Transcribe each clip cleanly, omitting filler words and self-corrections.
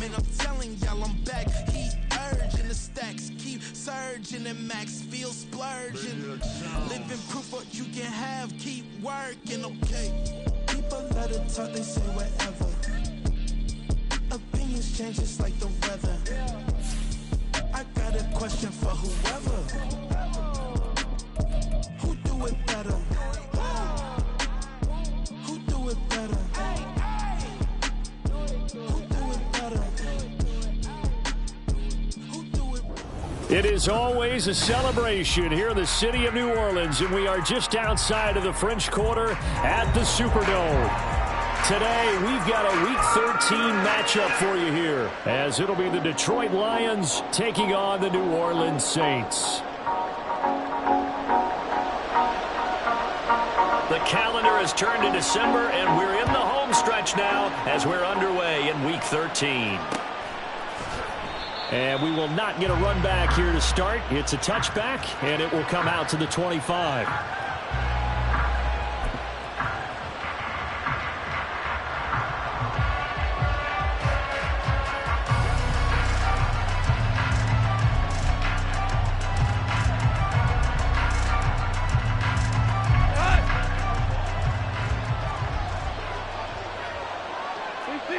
Man, I'm telling y'all I'm back. Heat urging, the stacks keep surging, and max feel splurging. Living proof what you can have, keep working, okay? People let it talk, they say whatever. Opinions change just like the weather. I got a question for whoever. Who do it better? Who do it better? Who do it better? Who do it? It is always a celebration here in the city of New Orleans, and we are just outside of the French Quarter at the Superdome. Today, we've got a Week 13 matchup for you here, as it'll be the Detroit Lions taking on the New Orleans Saints. The calendar has turned to December, and we're in the home stretch now as we're underway in Week 13. And we will not get a run back here to start. It's a touchback, and it will come out to the 25.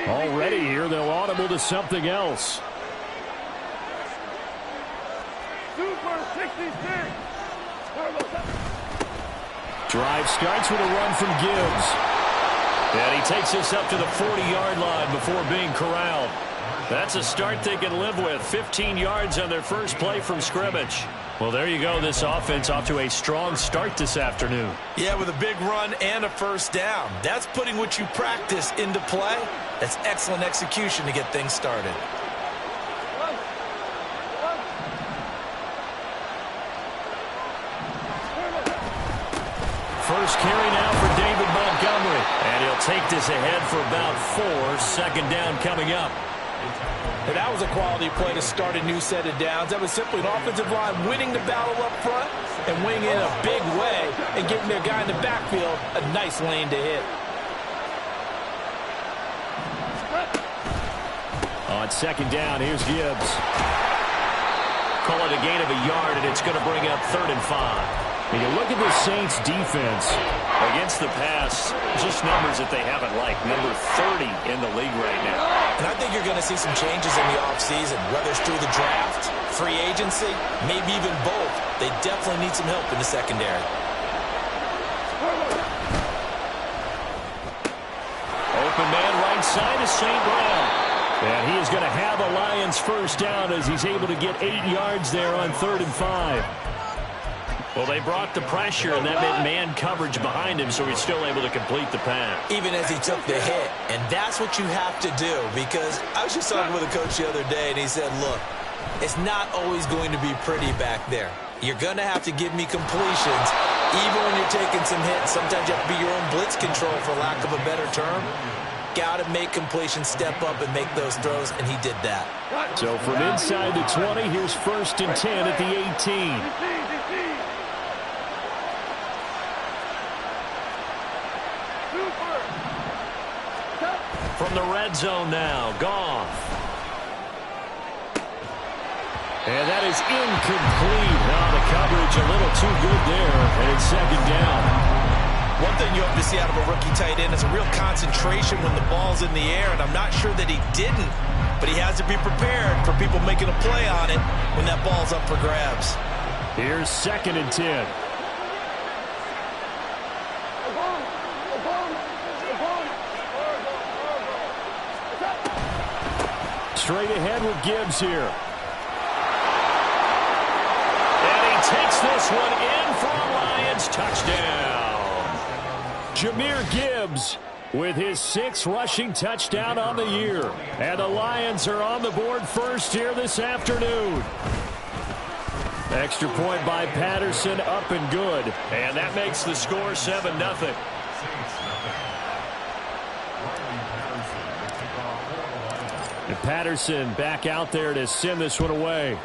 Already here, they'll audible to something else. Drive starts with a run from Gibbs. And he takes us up to the 40-yard line before being corralled. That's a start they can live with. 15 yards on their first play from scrimmage. Well, there you go. This offense off to a strong start this afternoon. Yeah, with a big run and a first down. That's putting what you practice into play. That's excellent execution to get things started. First carry now for David Montgomery. And he'll take this ahead for about 4. Second down coming up. And that was a quality play to start a new set of downs. That was simply an offensive line winning the battle up front and winning in a big way and giving their guy in the backfield a nice lane to hit. On second down, here's Gibbs. Call it a gain of a yard, and it's going to bring up 3rd and 5. And you look at the Saints defense against the pass, just numbers that they haven't liked. Number 30 in the league right now. And I think you're going to see some changes in the offseason, whether it's through the draft, free agency, maybe even both. They definitely need some help in the secondary. Open man right side is St. Brown. And he is going to have a Lions first down as he's able to get 8 yards there on 3rd and 5. Well, they brought the pressure, and that meant man coverage behind him, so he's still able to complete the pass. Even as he took the hit. And that's what you have to do, because I was just talking with a coach the other day, and he said, look, it's not always going to be pretty back there. You're going to have to give me completions, even when you're taking some hits. Sometimes you have to be your own blitz control, for lack of a better term. Got to make completions, step up, and make those throws, and he did that. So from inside the 20, here's 1st and 10 at the 18. From the red zone now, Goff. And that is incomplete. Now the coverage a little too good there, and it's 2nd down. One thing you hope to see out of a rookie tight end is a real concentration when the ball's in the air, and I'm not sure that he didn't, but he has to be prepared for people making a play on it when that ball's up for grabs. Here's 2nd and 10. Straight ahead with Gibbs here. And he takes this one in for a Lions touchdown. Jahmyr Gibbs with his 6th rushing touchdown on the year. And the Lions are on the board first here this afternoon. Extra point by Patterson, up and good. And that makes the score 7-0. And Patterson back out there to send this one away.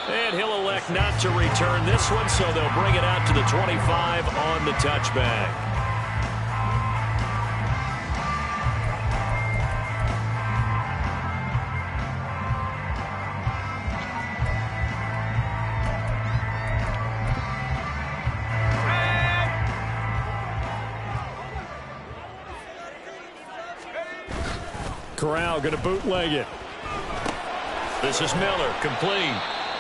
And he'll elect not to return this one, so they'll bring it out to the 25 on the touchback. Corral going to bootleg it. This is Miller, complete.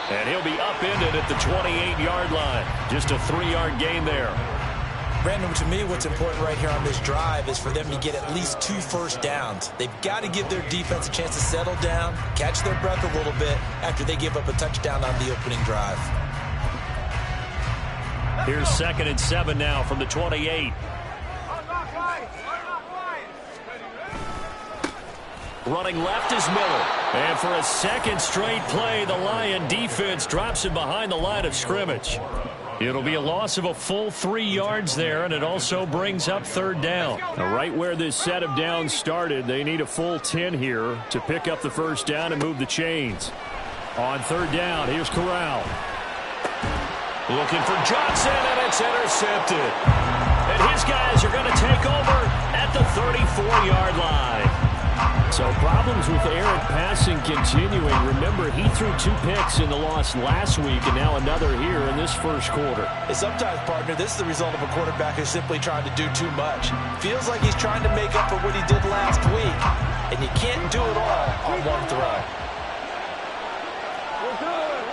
And he'll be upended at the 28-yard line. Just a 3-yard gain there. Brandon, to me, what's important right here on this drive is for them to get at least 2 first downs. They've got to give their defense a chance to settle down, catch their breath a little bit after they give up a touchdown on the opening drive. Here's 2nd and 7 now from the 28. Running left is Miller. And for a second straight play, the Lion defense drops him behind the line of scrimmage. It'll be a loss of a full 3 yards there, and it also brings up 3rd down. Now, right where this set of downs started, they need a full 10 here to pick up the first down and move the chains. On 3rd down, here's Corral. Looking for Johnson, and it's intercepted. And his guys are going to take over at the 34-yard line. So problems with Eric passing continuing. Remember, he threw 2 picks in the loss last week and now another here in this first quarter. And sometimes, partner, this is the result of a quarterback who's simply trying to do too much. Feels like he's trying to make up for what he did last week. And you can't do it all on one throw. We're good.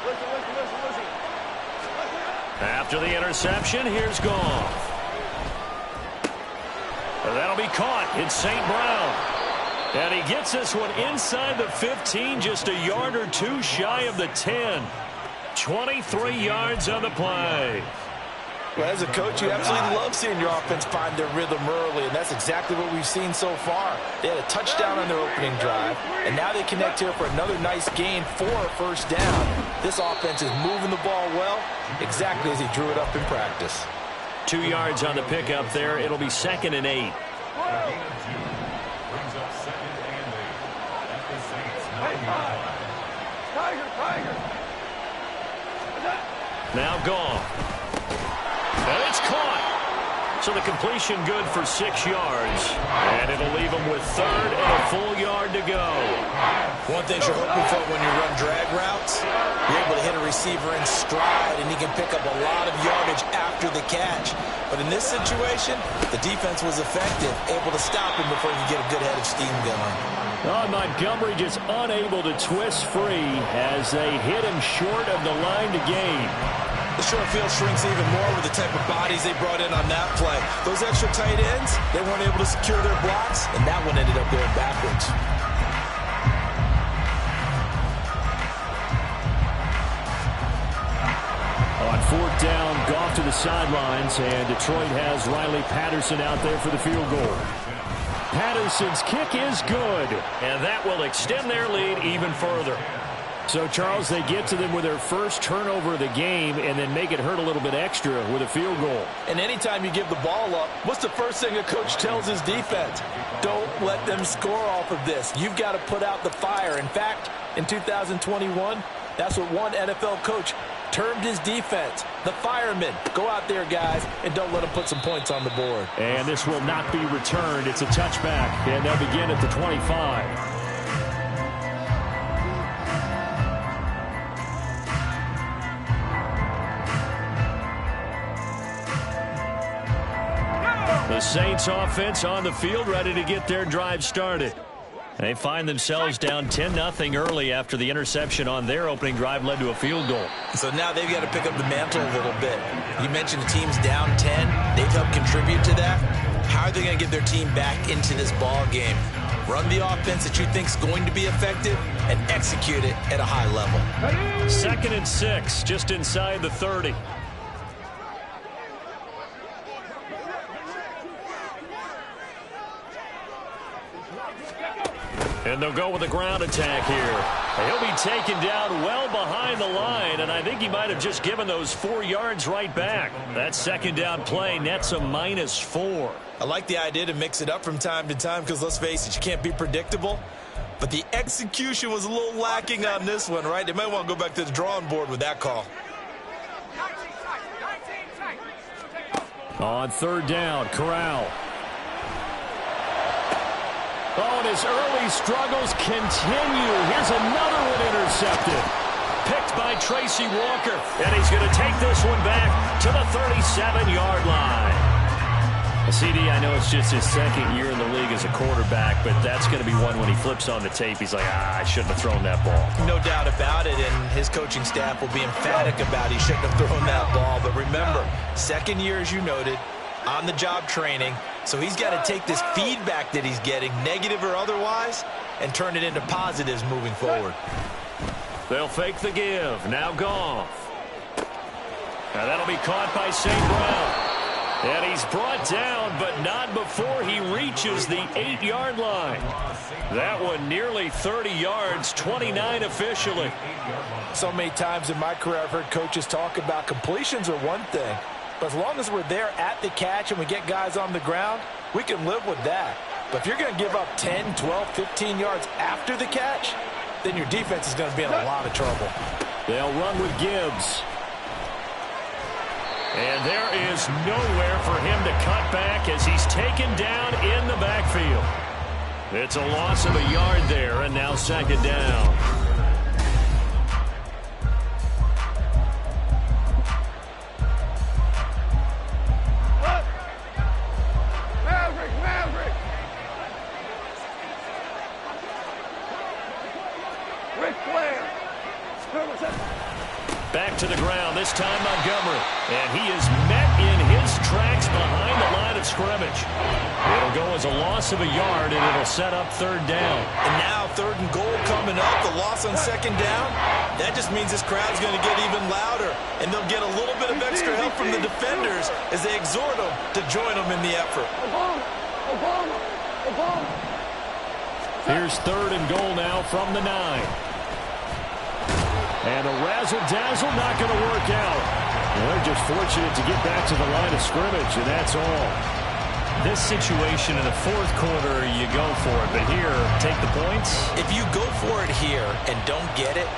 Listen. After the interception, here's Goff. That'll be caught. It's St. Brown. And he gets this one inside the 15, just a yard or 2 shy of the 10. 23 yards on the play. Well, as a coach, you absolutely love seeing your offense find their rhythm early, and that's exactly what we've seen so far. They had a touchdown on their opening drive, and now they connect here for another nice gain for a first down. This offense is moving the ball well, exactly as he drew it up in practice. 2 yards on the pickup there. It'll be 2nd and 8. Now Goff. And it's caught. So the completion good for 6 yards. And it'll leave them with 3rd and a full yard to go. One thing you're hoping for when you run drag routes, you're able to hit a receiver in stride, and he can pick up a lot of yardage after the catch. But in this situation, the defense was effective, able to stop him before he could get a good head of steam going. Oh, Montgomery just unable to twist free as they hit him short of the line to gain. The short field shrinks even more with the type of bodies they brought in on that play. Those extra tight ends, they weren't able to secure their blocks, and that one ended up going backwards. On 4th down, Goff to the sidelines, and Detroit has Riley Patterson out there for the field goal. Patterson's kick is good, and that will extend their lead even further. So, Charles, they get to them with their first turnover of the game and then make it hurt a little bit extra with a field goal. And anytime you give the ball up, what's the first thing a coach tells his defense? Don't let them score off of this. You've got to put out the fire. In fact, in 2021, that's what one NFL coach termed his defense, the firemen. Go out there, guys, and don't let them put some points on the board. And this will not be returned. It's a touchback, and they'll begin at the 25. The Saints offense on the field, ready to get their drive started. They find themselves down 10-0 early after the interception on their opening drive led to a field goal. So now they've got to pick up the mantle a little bit. You mentioned the team's down 10. They've helped contribute to that. How are they going to get their team back into this ball game? Run the offense that you think is going to be effective and execute it at a high level. 2nd and 6, just inside the 30. And they'll go with a ground attack here. He'll be taken down well behind the line, and I think he might have just given those 4 yards right back. That 2nd down play nets a -4. I like the idea to mix it up from time to time because, let's face it, you can't be predictable. But the execution was a little lacking on this one, right? They might want to go back to the drawing board with that call. On 3rd down, Corral. Oh, and his early struggles continue. Here's another one intercepted. Picked by Tracy Walker. And he's going to take this one back to the 37-yard line. CD, I know it's just his second year in the league as a quarterback, but that's going to be one when he flips on the tape. He's like, I shouldn't have thrown that ball. No doubt about it, and his coaching staff will be emphatic about he shouldn't have thrown that ball. But remember, second year, as you noted, on-the-job training, so he's got to take this feedback that he's getting, negative or otherwise, and turn it into positives moving forward. They'll fake the give. Now Goff. Now that'll be caught by St. Brown. And he's brought down, but not before he reaches the 8-yard line. That one nearly 30 yards, 29 officially. So many times in my career I've heard coaches talk about completions are one thing, but as long as we're there at the catch and we get guys on the ground, we can live with that. But if you're going to give up 10, 12, 15 yards after the catch, then your defense is going to be in a lot of trouble. They'll run with Gibbs. And there is nowhere for him to cut back as he's taken down in the backfield. It's a loss of a yard there, and now second down. Maverick! Ric Flair! Back to the ground, this time Montgomery. And he is met in his tracks behind the line of scrimmage. It'll go as a loss of a yard, and it'll set up third down. And now third and goal coming up, the loss on second down. That just means this crowd's going to get even louder, and they'll get a little bit of extra help from the defenders as they exhort them to join them in the effort. Here's third and goal now from the 9. And a razzle-dazzle not going to work out. Well, they're just fortunate to get back to the line of scrimmage, and that's all. This situation in the fourth quarter, you go for it. But here, take the points. If you go for it here and don't get it,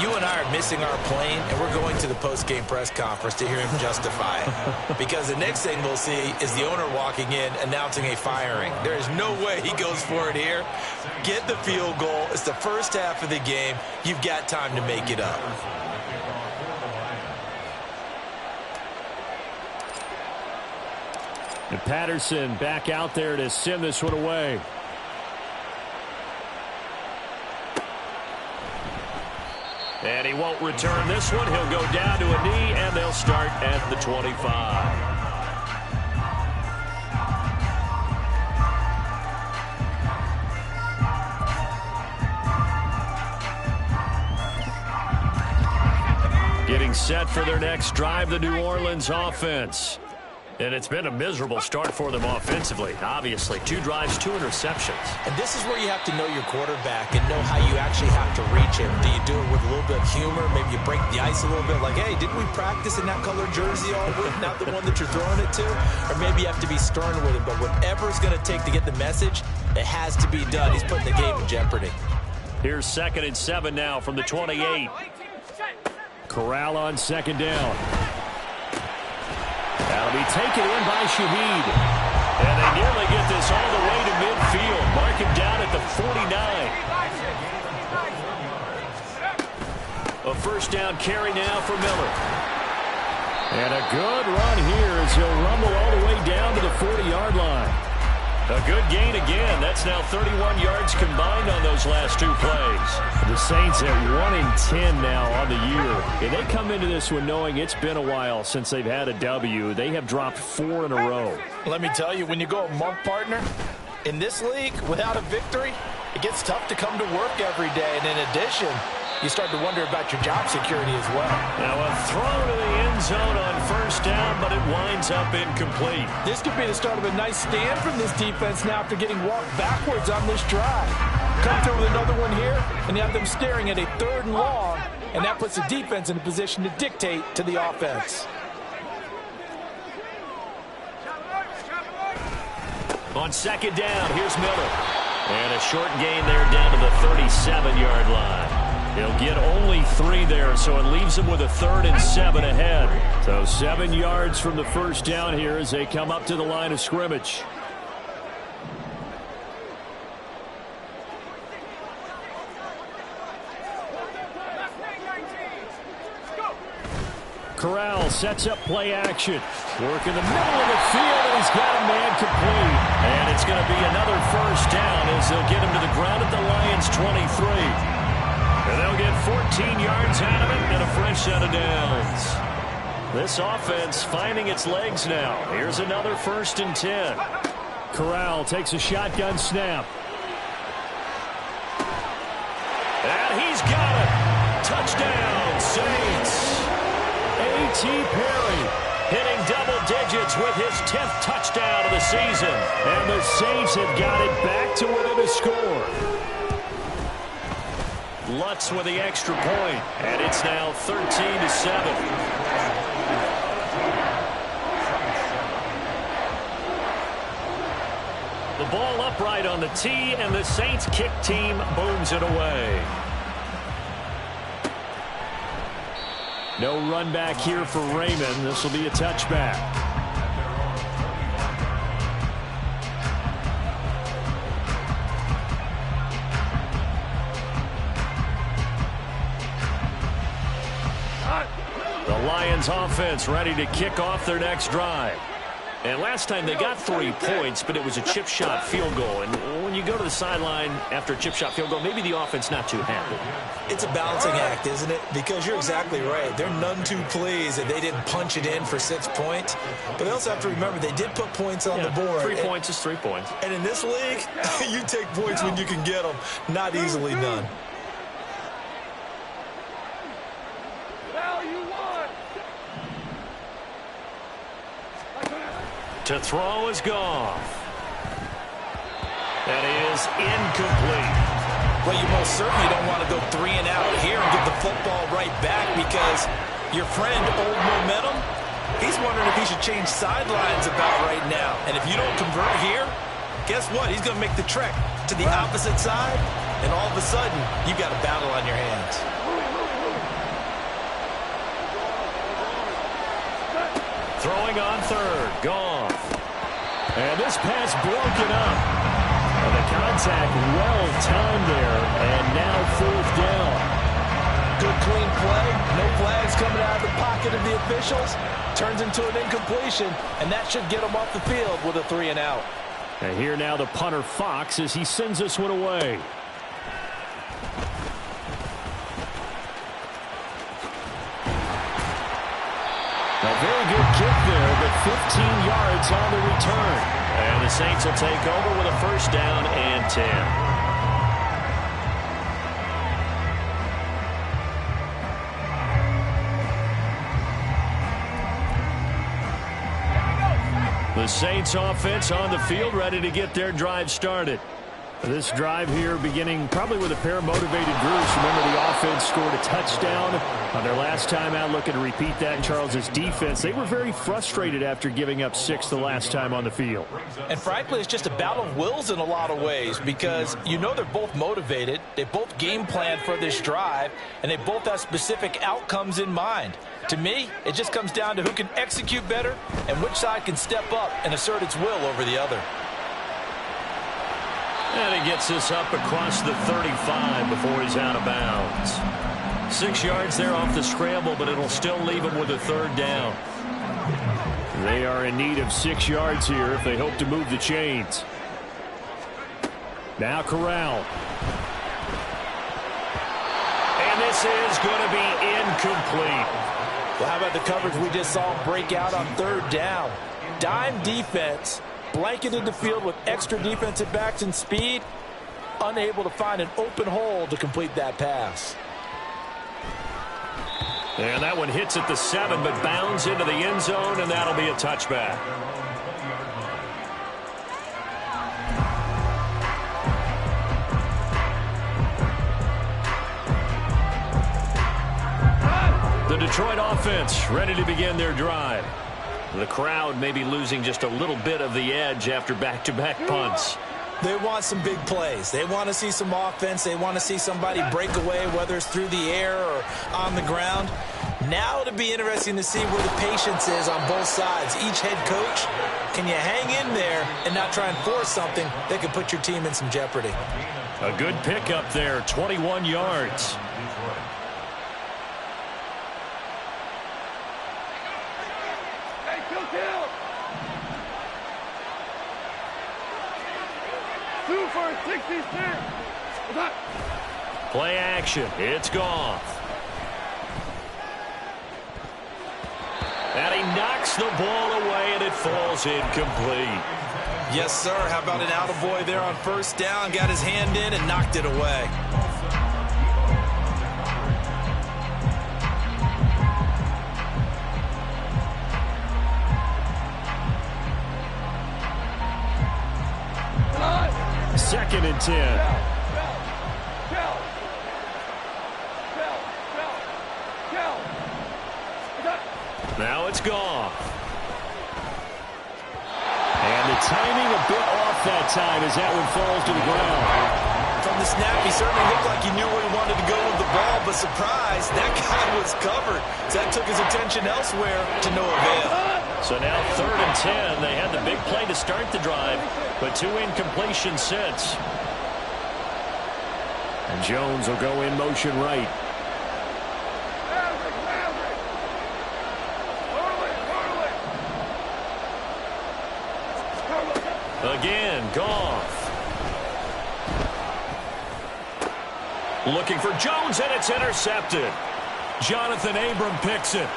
you and I are missing our plane, and we're going to the post-game press conference to hear him justify it. Because the next thing we'll see is the owner walking in announcing a firing. There is no way he goes for it here. Get the field goal. It's the first half of the game. You've got time to make it up. And Patterson back out there to send this one away. And he won't return this one. He'll go down to a knee, and they'll start at the 25. Getting set for their next drive, the New Orleans offense. And it's been a miserable start for them offensively. Obviously, 2 drives, 2 interceptions. And this is where you have to know your quarterback and know how you actually have to reach him. Do you do it with a little bit of humor? Maybe you break the ice a little bit like, hey, didn't we practice in that color jersey all week, not the one that you're throwing it to? Or maybe you have to be stern with him. But whatever it's going to take to get the message, it has to be done. He's putting the game in jeopardy. Here's 2nd and 7 now from the 28. Corral on second down. That'll be taken in by Shaheed. And they nearly get this all the way to midfield. Mark him down at the 49. A first down carry now for Miller. And a good run here as he'll rumble all the way down to the 40-yard line. A good gain again. That's now 31 yards combined on those last 2 plays. The Saints at 1-10 now on the year. And they come into this one knowing it's been a while since they've had a W. They have dropped 4 in a row. Let me tell you, when you go a month, partner, in this league, without a victory, it gets tough to come to work every day. And in addition, you start to wonder about your job security as well. Now a throw to the end zone on first down, but it winds up incomplete. This could be the start of a nice stand from this defense now after getting walked backwards on this drive. Come through with another one here, and you have them staring at a 3rd and long, and that puts the defense in a position to dictate to the offense. On second down, here's Miller. And a short gain there down to the 37-yard line. He'll get only 3 there, so it leaves him with a 3rd and 7 ahead. So 7 yards from the first down here as they come up to the line of scrimmage. Corral sets up play action. Work in the middle of the field, and he's got a man complete. And it's going to be another first down as they'll get him to the ground at the Lions' 23. And they'll get 14 yards out of it and a fresh set of downs. This offense finding its legs now. Here's another 1st and 10. Corral takes a shotgun snap. And he's got it. Touchdown, Saints. A.T. Perry hitting double digits with his 10th touchdown of the season. And the Saints have got it back to within a score. Lutz with the extra point, and it's now 13-7. The ball upright on the tee, and the Saints kick team booms it away. No run back here for Raymond. This will be a touchback. The Lions offense ready to kick off their next drive. And last time they got 3 points, but it was a chip shot field goal. And when you go to the sideline after a chip shot field goal, maybe the offense not too happy. It's a balancing act, isn't it? Because you're exactly right. They're none too pleased that they didn't punch it in for 6 points. But they also have to remember they did put points on the board. 3 points is 3 points. And in this league, you take points when you can get them. Not easily done. To throw is Goff. That is incomplete. Well, you most certainly don't want to go 3 and out here and give the football right back because your friend, Old Momentum, he's wondering if he should change sidelines about right now. And if you don't convert here, guess what? He's going to make the trek to the opposite side, and all of a sudden, you've got a battle on your hands. Throwing on 3rd, Goff. And this pass broken up. And the contact well timed there, and now 4th down. Good clean play. No flags coming out of the pocket of the officials. Turns into an incompletion, and that should get him off the field with a 3 and out. And here now the punter Fox as he sends this one away. A very good kick there, but 15 yards on the return. And the Saints will take over with a 1st down and 10. The Saints offense on the field ready to get their drive started. This drive here beginning probably with a pair of motivated groups. Remember, the offense scored a touchdown on their last time out. Looking to repeat that. Charles's defense, they were very frustrated after giving up 6 the last time on the field. And frankly, it's just a battle of wills in a lot of ways because you know they're both motivated. They both game planned for this drive, and they both have specific outcomes in mind. To me, it just comes down to who can execute better and which side can step up and assert its will over the other. And he gets this up across the 35 before he's out of bounds. 6 yards there off the scramble, but it'll still leave him with a 3rd down. They are in need of 6 yards here if they hope to move the chains. Now Corral. And this is going to be incomplete. Well, how about the coverage we just saw break out on 3rd down? Dime defense. Blanketed the field with extra defensive backs and speed, unable to find an open hole to complete that pass. And that one hits at the 7, but bounds into the end zone, and that'll be a touchback. The Detroit offense ready to begin their drive. The crowd may be losing just a little bit of the edge after back-to-back punts. They want some big plays. They want to see some offense. They want to see somebody break away, whether it's through the air or on the ground. Now it'll be interesting to see where the patience is on both sides. Each head coach, can you hang in there and not try and force something that could put your team in some jeopardy? A good pickup there, 21 yards. 2 for a 66. Play action. It's Goff. And he knocks the ball away, and it falls incomplete. Yes, sir. How about an attaboy there on first down? Got his hand in and knocked it away. Second and 10. Now it's Goff. And the timing a bit off that time as that one falls to the ground. From the snap, he certainly looked like he knew where he wanted to go with the ball, but surprise, that guy was covered. So that took his attention elsewhere to no avail. So now 3rd and 10. They had the big play to start the drive, but 2 incompletions since. And Jones will go in motion right. Again, Goff. Looking for Jones, and it's intercepted. Jonathan Abram picks it.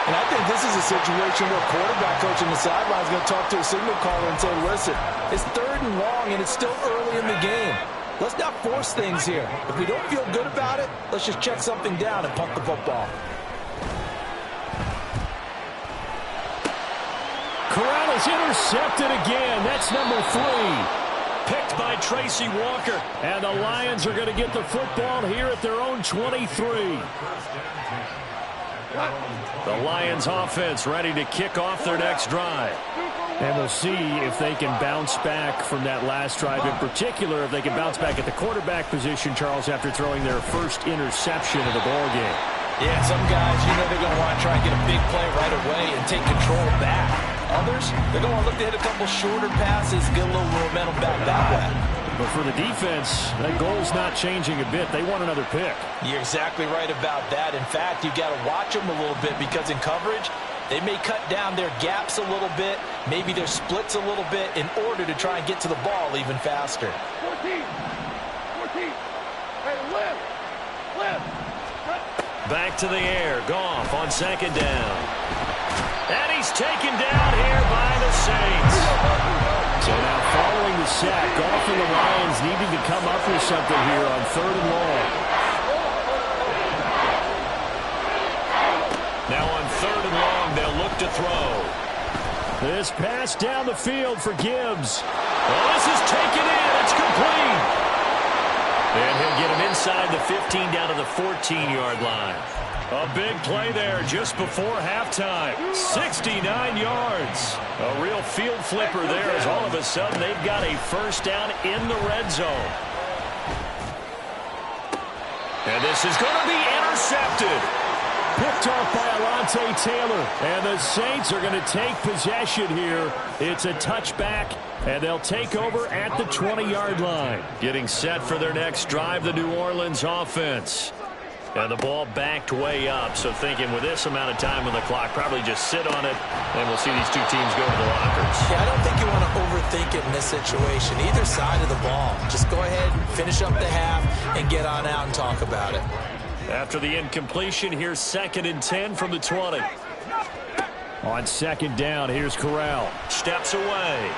And I think this is a situation where quarterback coach on the sideline is going to talk to a signal caller and say, listen, it's 3rd and long, and it's still early in the game. Let's not force things here. If we don't feel good about it, let's just check something down and punt the football. Corral is intercepted again. That's number 3. Picked by Tracy Walker. And the Lions are going to get the football here at their own 23. The Lions offense ready to kick off their next drive. And we'll see if they can bounce back from that last drive. In particular, if they can bounce back at the quarterback position, Charles, after throwing their first interception of the ball game. Yeah, some guys, they're going to want to try and get a big play right away and take control back. Others, they're going to look to hit a couple shorter passes, get a little momentum back that way. But for the defense, that goal's not changing a bit. They want another pick. You're exactly right about that. In fact, you've got to watch them a little bit because in coverage, they may cut down their gaps a little bit, maybe their splits a little bit in order to try and get to the ball even faster. 14. Hey, lift. Back to the air. Goff on 2nd down. And he's taken down here by the Saints. So now following the sack, Goff and the Lions needing to come up with something here on 3rd and long. Now on 3rd and long, they'll look to throw. This pass down the field for Gibbs. Well, this is taken in. It's complete. And he'll get him inside the 15 down to the 14-yard line. A big play there just before halftime. 69 yards. A real field flipper there as all of a sudden they've got a first down in the red zone. And this is going to be intercepted. Picked off by Alontae Taylor. And the Saints are going to take possession here. It's a touchback, and they'll take over at the 20-yard line. Getting set for their next drive, the New Orleans offense. And the ball backed way up, so thinking with this amount of time on the clock, probably just sit on it, and we'll see these two teams go to the lockers. Yeah, I don't think you want to overthink it in this situation. Either side of the ball. Just go ahead, finish up the half, and get on out and talk about it. After the incompletion, here's 2nd and 10 from the 20. On 2nd down, here's Corral. Steps away.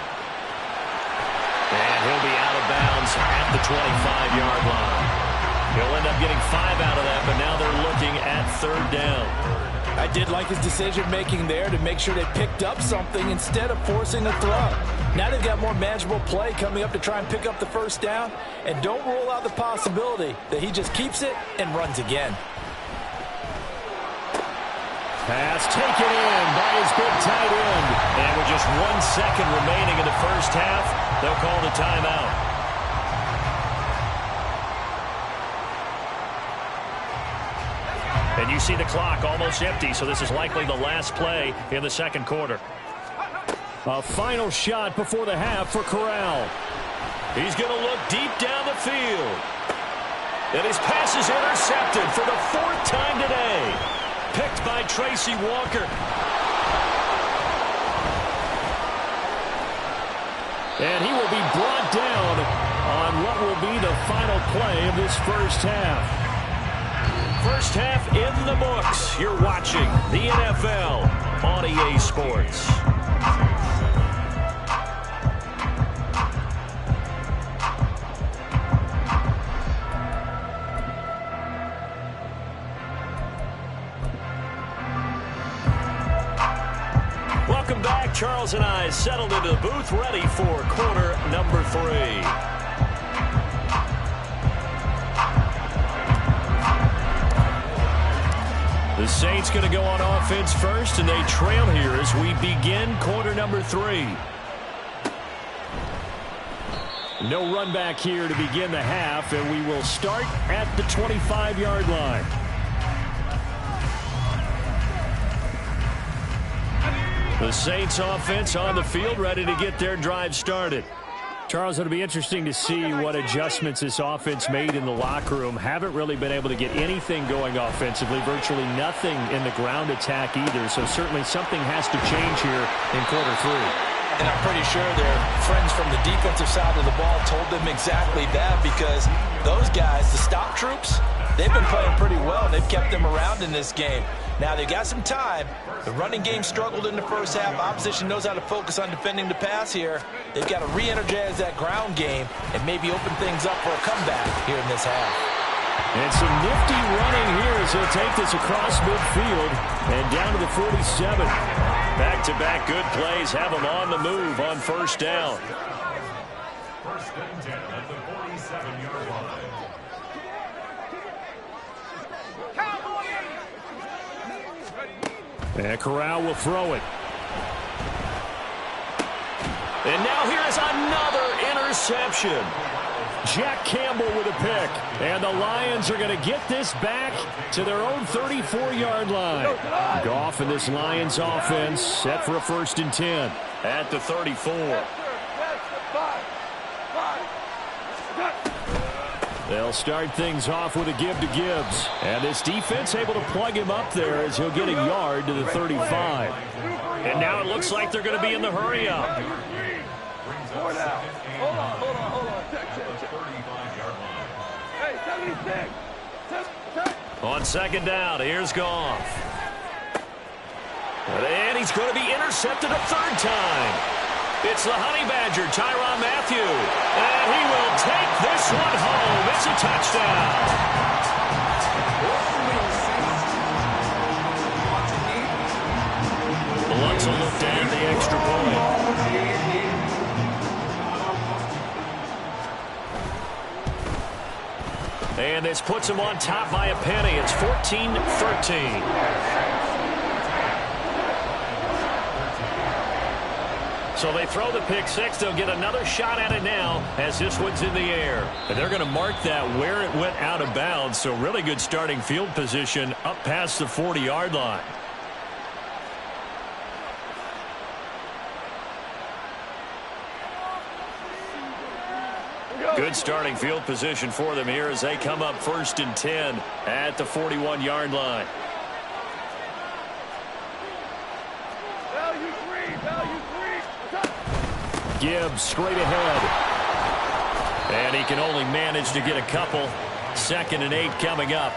And he'll be out of bounds at the 25-yard line. He'll end up getting 5 out of that, but now they're looking at 3rd down. I did like his decision-making there to make sure they picked up something instead of forcing a throw. Now they've got more manageable play coming up to try and pick up the first down, and don't rule out the possibility that he just keeps it and runs again. Pass taken in by his big tight end. And with just 1 second remaining in the first half, they'll call the timeout. And you see the clock almost empty, so this is likely the last play in the 2nd quarter. A final shot before the half for Corral. He's going to look deep down the field. And his pass is intercepted for the 4th time today. Picked by Tracy Walker. And he will be brought down on what will be the final play of this first half. First half in the books. You're watching the NFL on EA Sports. Welcome back. Charles and I settled into the booth, ready for quarter number 3. The Saints going to go on offense first, and they trail here as we begin quarter number 3. No run back here to begin the half, and we will start at the 25-yard line. The Saints offense on the field, ready to get their drive started. Charles, it'll be interesting to see what adjustments this offense made in the locker room. Haven't really been able to get anything going offensively, virtually nothing in the ground attack either. So certainly something has to change here in quarter 3. And I'm pretty sure their friends from the defensive side of the ball told them exactly that, because those guys, the stop troops, they've been playing pretty well. They've kept them around in this game. Now, they've got some time. The running game struggled in the first half. Opposition knows how to focus on defending the pass here. They've got to re-energize that ground game and maybe open things up for a comeback here in this half. And some nifty running here as he'll take this across midfield and down to the 47. Back-to-back good plays have him on the move on first down. First and 10 at the 47-yard line. And Corral will throw it. And now here's another interception. Jack Campbell with a pick. And the Lions are going to get this back to their own 34-yard line. Goff and this Lions offense set for a first and 10 at the 34. They'll start things off with a give to Gibbs. And this defense able to plug him up there as he'll get a yard to the 35. And now it looks like they're going to be in the hurry up. Hold on. Hey, 76. On second down, here's Goff. And he's going to be intercepted a third time. It's the Honey Badger, Tyrann Mathieu. And he will take this one home. It's a touchdown. Lutz will look to end the extra point. And this puts him on top by a penny. It's 14-13. So they throw the pick six. They'll get another shot at it now as this one's in the air. And they're going to mark that where it went out of bounds. So really good starting field position up past the 40-yard line. Good starting field position for them here as they come up first and 10 at the 41-yard line. Gibbs straight ahead. And he can only manage to get a couple. 2nd and 8 coming up.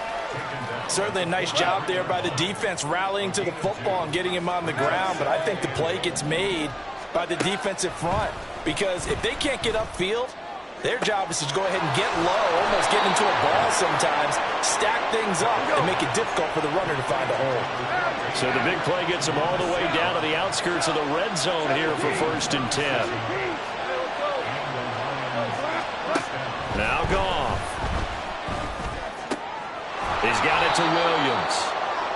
Certainly a nice job there by the defense rallying to the football and getting him on the ground. But I think the play gets made by the defensive front. Because if they can't get upfield, their job is to go ahead and get low, almost get into a ball sometimes, stack things up, and make it difficult for the runner to find a hole. So the big play gets them all the way down to the outskirts of the red zone here for 1st and 10. Now Goff. He's got it to Williams.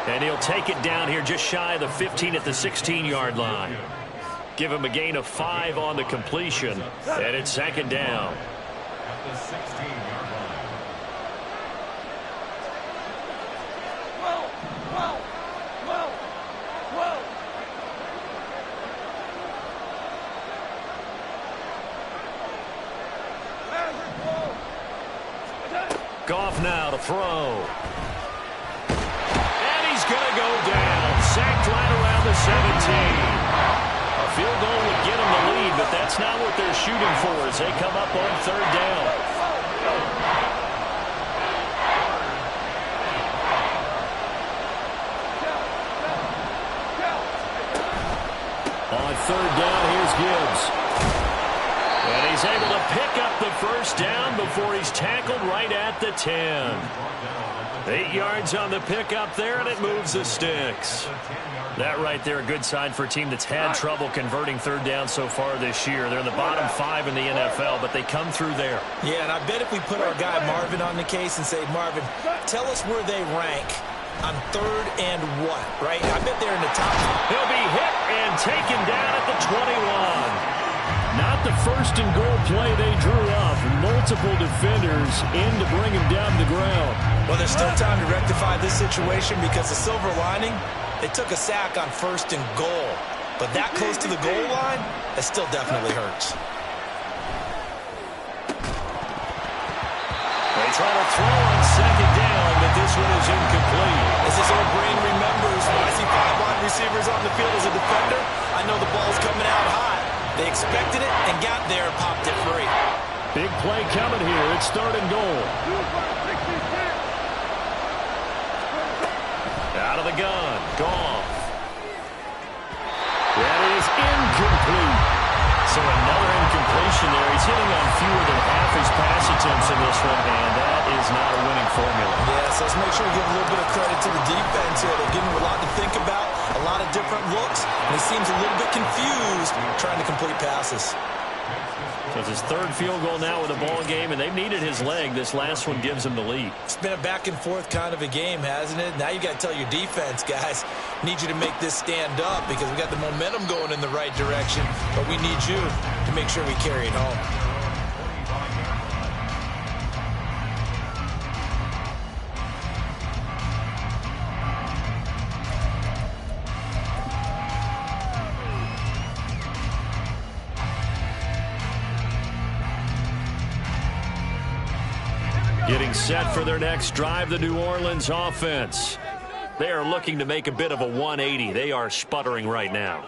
And he'll take it down here just shy of the 15 at the 16-yard line. Give him a gain of 5 on the completion. And it's 2nd down. At the 16-yard line. Goff now to throw. And he's going to go down. Sacked right around the 17. A field goal would get him the lead, but that's that's not what they're shooting for as they come up on third down. On third down, here's Gibbs. And he's able to pick up the first down before he's tackled right at the 10. 8 yards on the pickup there, and it moves the sticks. That right there, a good sign for a team that's had trouble converting third down so far this year. They're in the bottom 5 in the NFL, but they come through there. Yeah, and I bet if we put our guy Marvin on the case and say, Marvin, tell us where they rank on third and what, right? I bet they're in the top. He'll be hit and taken down at the 21. Not the first and goal play they drew up. Multiple defenders in to bring him down to the ground. Well, there's still time to rectify this situation because the silver lining, they took a sack on first and goal. But that close to the goal line, it still definitely hurts. They try to throw on second down, but this one is incomplete. As his old brain remembers, when I see 5 wide receivers on the field as a defender, I know the ball's coming out high. They expected it and got there and popped it free. Big play coming here. It's third and goal. Out of the gun. Goff. That is incomplete. So another incompletion there. He's hitting on fewer than half his pass attempts in this one, and that is not a winning formula. Yes, let's make sure we give a little bit of credit to the defense here. They're giving him a lot to think about, a lot of different looks, and he seems a little bit confused trying to complete passes. So it's his third field goal now with a ball game, and they've needed his leg. This last one gives him the lead. It's been a back-and-forth kind of a game, hasn't it? Now you got to tell your defense, guys, need you to make this stand up because we got the momentum going in the right direction, but we need you to make sure we carry it home. Getting set for their next drive, the New Orleans offense. They are looking to make a bit of a 180. They are sputtering right now.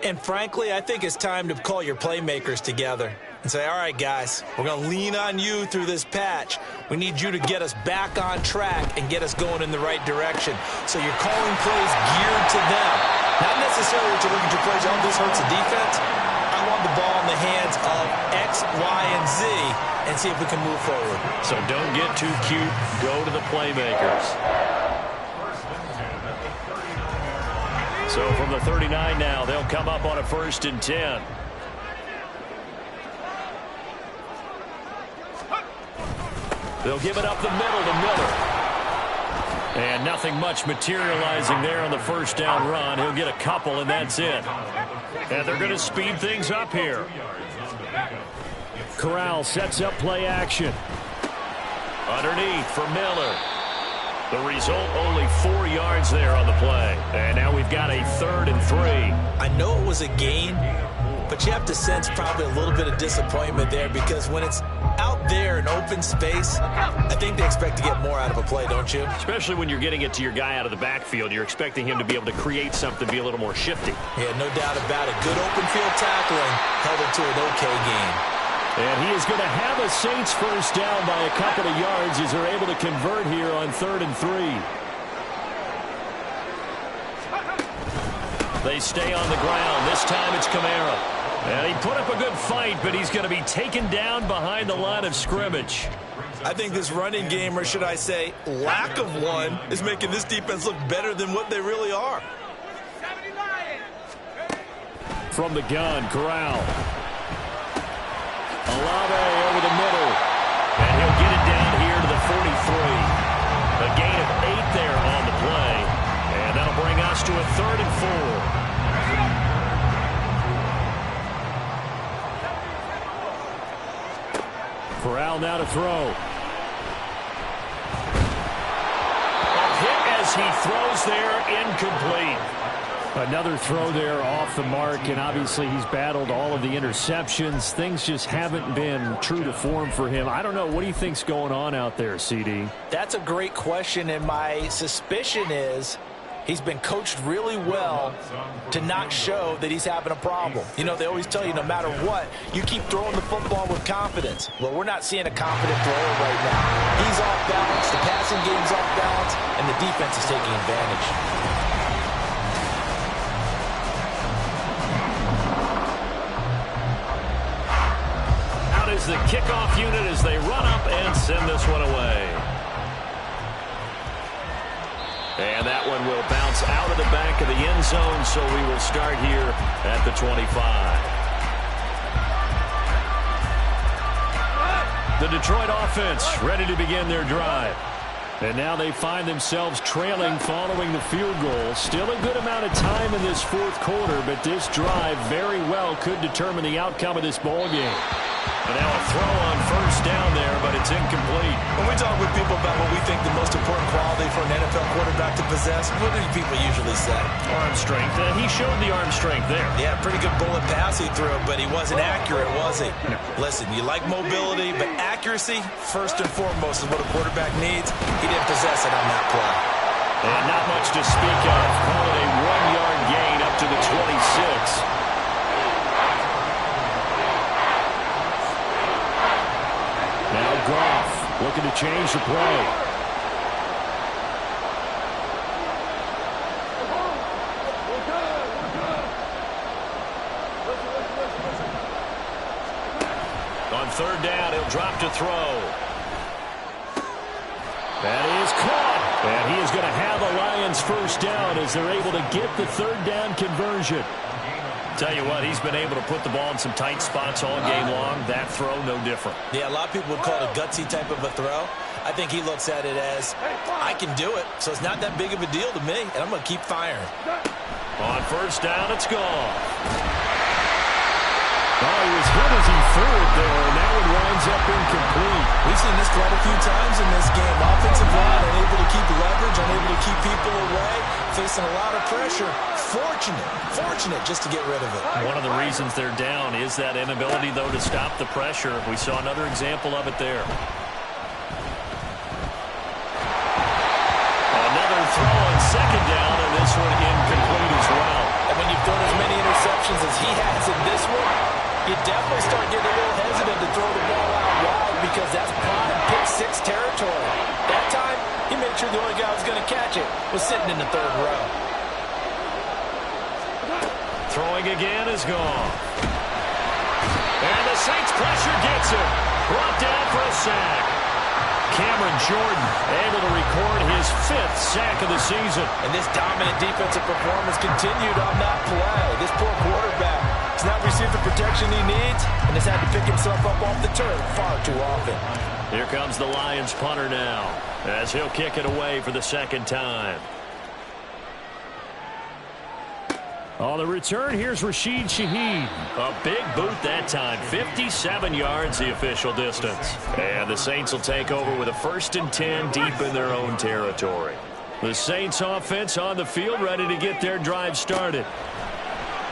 And frankly, I think it's time to call your playmakers together and say, all right, guys, we're going to lean on you through this patch. We need you to get us back on track and get us going in the right direction. So you're calling plays geared to them. Not necessarily what you're looking to plays, oh, this hurts the defense. I want the ball in the hands of X, Y, and Z and see if we can move forward. So don't get too cute. Go to the playmakers. So from the 39 now, they'll come up on a 1st and 10. They'll give it up the middle to Miller. And nothing much materializing there on the first down run. He'll get a couple, and that's it. And they're going to speed things up here. Corral sets up play action. Underneath for Miller. The result, only 4 yards there on the play. And now we've got a 3rd and 3. I know it was a gain, but you have to sense probably a little bit of disappointment there because when it's out there in open space, I think they expect to get more out of a play, don't you? Especially when you're getting it to your guy out of the backfield. You're expecting him to be able to create something, be a little more shifty. Yeah, no doubt about it. Good open field tackling held it to an okay game. And he is going to have a Saints first down by a couple of yards as they're able to convert here on 3rd and 3. They stay on the ground. This time it's Kamara. And he put up a good fight, but he's going to be taken down behind the line of scrimmage. I think this running game, or should I say lack of one, is making this defense look better than what they really are. From the gun, Corral. Olave over the middle. And he'll get it down here to the 43. A gain of 8 there on the play. And that'll bring us to a 3rd and 4. Corral now to throw. A hit as he throws there, incomplete. Another throw there off the mark, and obviously he's battled all of the interceptions. Things just haven't been true to form for him. I don't know. What do you think's going on out there, CD? That's a great question, and my suspicion is He's been coached really well to not show that he's having a problem. You know, they always tell you no matter what, you keep throwing the football with confidence. Well, we're not seeing a confident thrower right now. He's off balance, the passing game's off balance, and the defense is taking advantage. Out is the kickoff unit as they run up and send this one away. And that one will bounce out of the back of the end zone, so we will start here at the 25. The Detroit offense ready to begin their drive. And now they find themselves trailing following the field goal. Still a good amount of time in this fourth quarter, but this drive very well could determine the outcome of this ball game. And now a throw on first down there, but it's incomplete. When we talk with people about what we think the most important quality for an NFL quarterback to possess, what do people usually say? Arm strength. He showed the arm strength there. Yeah, pretty good bullet pass he threw, but he wasn't accurate, was he? No. Listen, you like mobility, but accuracy, first and foremost, is what a quarterback needs. He didn't possess it on that play. And not much to speak of. Call it a 1-yard gain up to the 26. Now Goff looking to change the play. On third down, he'll drop to throw. That is caught. And he is going to have the Lions first down as they're able to get the third down conversion. Tell you what, he's been able to put the ball in some tight spots all game long. That throw, no different. Yeah, a lot of people would call it a gutsy type of a throw. I think he looks at it as, I can do it, so it's not that big of a deal to me, and I'm going to keep firing. On first down, it's gone. Oh, he was hit as he threw it there, and now it winds up incomplete. We've seen this quite a few times in this game. Offensive line unable to keep leverage, unable to keep people away, facing a lot of pressure. Fortunate just to get rid of it. One of the reasons they're down is that inability, though, to stop the pressure. We saw another example of it there. Another throw on second down, and this one incomplete as well. And when you've thrown as many interceptions as he has in this one, you definitely start getting a little hesitant to throw the ball out wide because that's prime pick-six territory. That time, he made sure the only guy who was going to catch it was sitting in the third row. Throwing again is gone. And the Saints pressure gets him. Brought down for a sack. Cameron Jordan able to record his 5th sack of the season. And this dominant defensive performance continued on that play. This poor quarterback has not received the protection he needs and has had to pick himself up off the turf far too often. Here comes the Lions punter now as he'll kick it away for the second time. On the return, here's Rashid Shaheed. A big boot that time. 57 yards, the official distance. And the Saints will take over with a 1st and 10 deep in their own territory. The Saints offense on the field ready to get their drive started.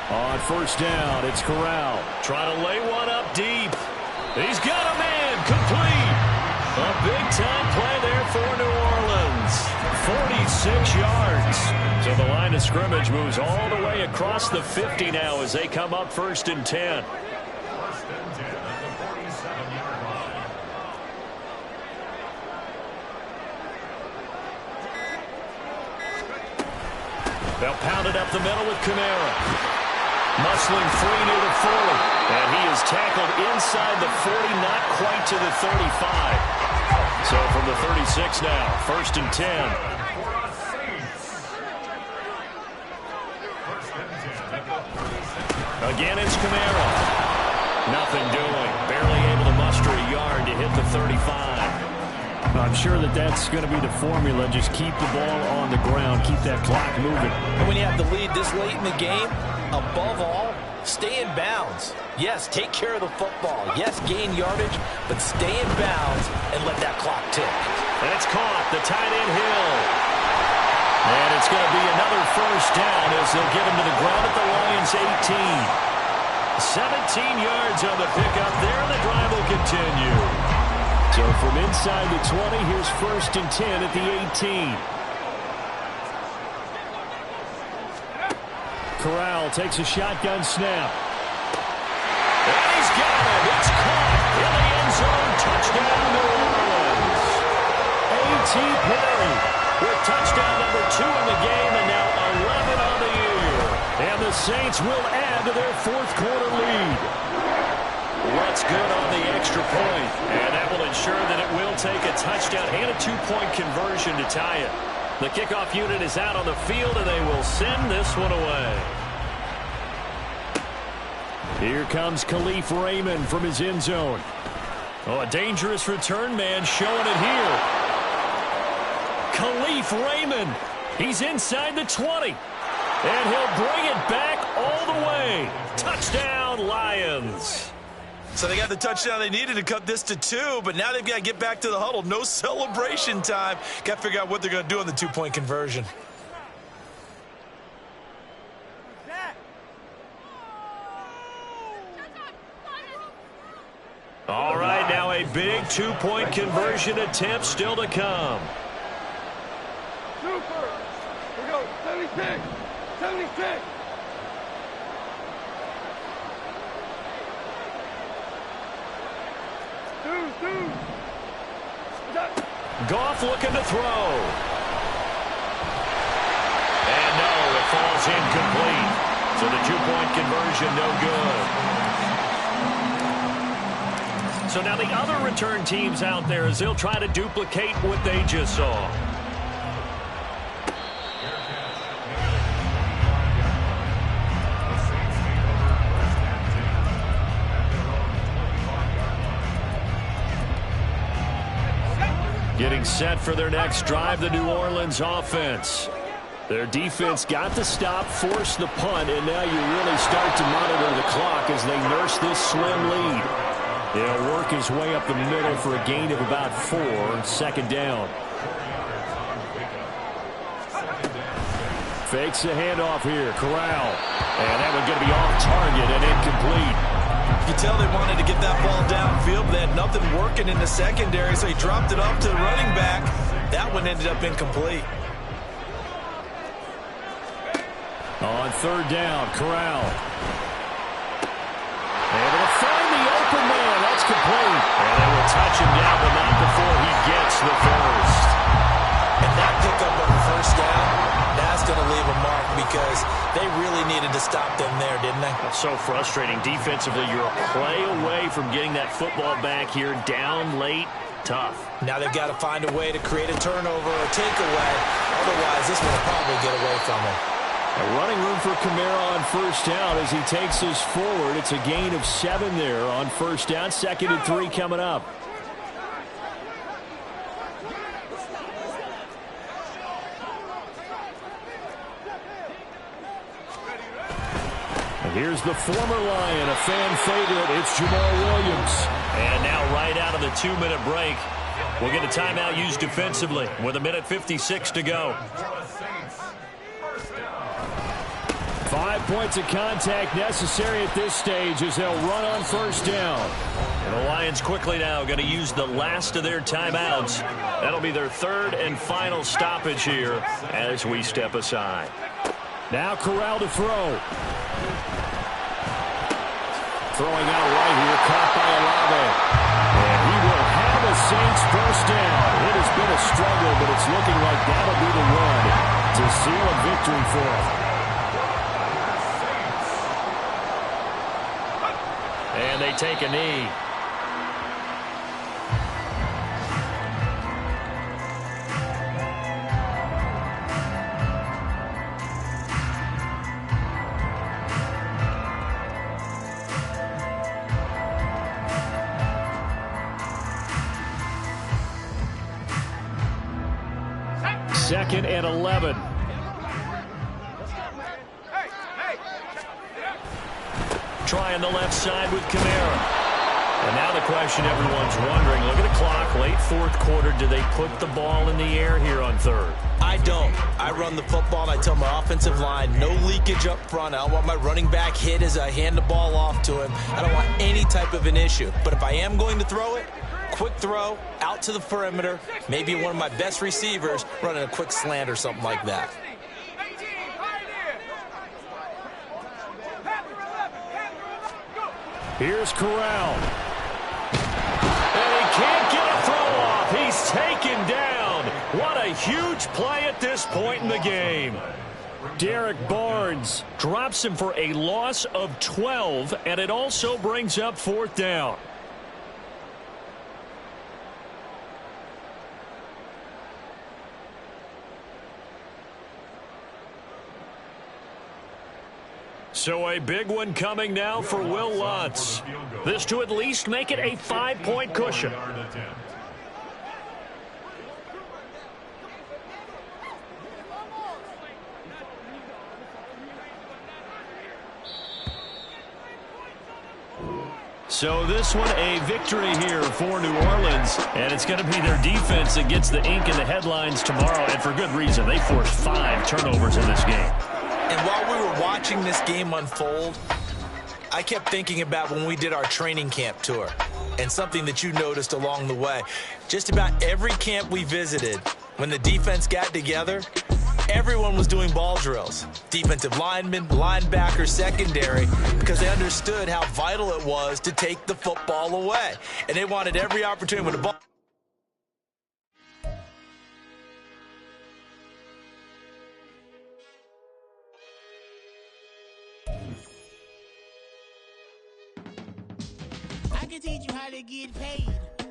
On first down, it's Corral. Trying to lay one up deep. He's got a man. Complete. A big-time play there for New Orleans. 46 yards. So the line of scrimmage moves all the way across the 50 now as they come up 1st and 10. First and 10 at the 47-yard line. They'll pound it up the middle with Kamara. Muscling free near the 40. And he is tackled inside the 40, not quite to the 35. So from the 36 now, 1st and 10. Again, it's Kamara. Nothing doing. Barely able to muster a yard to hit the 35. I'm sure that's going to be the formula. Just keep the ball on the ground. Keep that clock moving. And when you have the lead this late in the game, above all, stay in bounds. Yes, take care of the football. Yes, gain yardage, but stay in bounds and let that clock tick. And it's caught. The tight end Hill. And it's going to be another first down as they'll get him to the ground at the Lions' 18. 17 yards on the pickup there, and the drive will continue. So from inside the 20, here's 1st and 10 at the 18. Corral takes a shotgun snap. And he's got it. It's caught in the end zone. Touchdown, New Orleans. A.T. Perry with touchdown number 2 in the game, and now 11 on the year. And the Saints will add to their fourth quarter lead. What's good on the extra point, and that will ensure that it will take a touchdown and a 2-point conversion to tie it. The kickoff unit is out on the field, and they will send this one away. Here comes Khalif Raymond from his end zone. Oh, a dangerous return man showing it here. Khalif Raymond, he's inside the 20. And he'll bring it back all the way. Touchdown, Lions. So they got the touchdown they needed to cut this to 2, but now they've got to get back to the huddle. No celebration time. Got to figure out what they're going to do on the 2-point conversion. All right, now a big 2-point conversion attempt still to come. Super. We go. 76. 76. Goff looking to throw. And no, it falls incomplete. So the 2-point conversion no good. So now the other return teams out there as they'll try to duplicate what they just saw. Getting set for their next drive, the New Orleans offense. Their defense got the stop, forced the punt, and now you really start to monitor the clock as they nurse this slim lead. They'll work his way up the middle for a gain of about 4, second down. Fakes the handoff here, Corral. And that one going to be off target and incomplete. You can tell they wanted to get that ball downfield, but they had nothing working in the secondary, so he dropped it off to the running back. That one ended up incomplete. On third down, Corral. Able to find the open man. That's complete. And they will touch him down, but not before he gets the first. And that pickup of the first down, that's going to leave a mark because they really needed to stop them there, didn't they? That's so frustrating. Defensively, you're a play away from getting that football back here. Down late, tough. Now they've got to find a way to create a turnover or takeaway. Otherwise, this one will probably get away from them. A running room for Kamara on first down as he takes us forward. It's a gain of 7 there on first down. 2nd and 3 coming up. And here's the former Lion, a fan favorite. It's Jamal Williams. And now right out of the 2-minute break, we'll get a timeout used defensively with 1:56 to go. 5 points of contact necessary at this stage as they'll run on first down. And the Lions quickly now going to use the last of their timeouts. That'll be their 3rd and final stoppage here as we step aside. Now Corral to throw. Throwing out right here, caught by Olave. And he will have a Saints first down. It has been a struggle, but it's looking like that'll be the one to seal a victory for him. And they take a knee. Second and 11. Trying the left side with Kamara. And now the question everyone's wondering, look at the clock, late 4th quarter, do they put the ball in the air here on 3rd? I don't. I run the football, and I tell my offensive line, no leakage up front. I don't want my running back hit as I hand the ball off to him. I don't want any type of an issue. But if I am going to throw it, quick throw, out to the perimeter, maybe one of my best receivers running a quick slant or something like that. Here's Corral. And he can't get a throw off. He's taken down. What a huge play at this point in the game. Derek Barnes drops him for a loss of 12, and it also brings up 4th down. So a big one coming now for Will Lutz. This to at least make it a 5-point cushion. So this one a victory here for New Orleans, and it's going to be their defense that gets the ink in the headlines tomorrow, and for good reason. They forced 5 turnovers in this game. And while we were watching this game unfold, I kept thinking about when we did our training camp tour and something that you noticed along the way. Just about every camp we visited, when the defense got together, everyone was doing ball drills. Defensive linemen, linebackers, secondary, because they understood how vital it was to take the football away. And they wanted every opportunity with the ball. I can teach you how to get paid,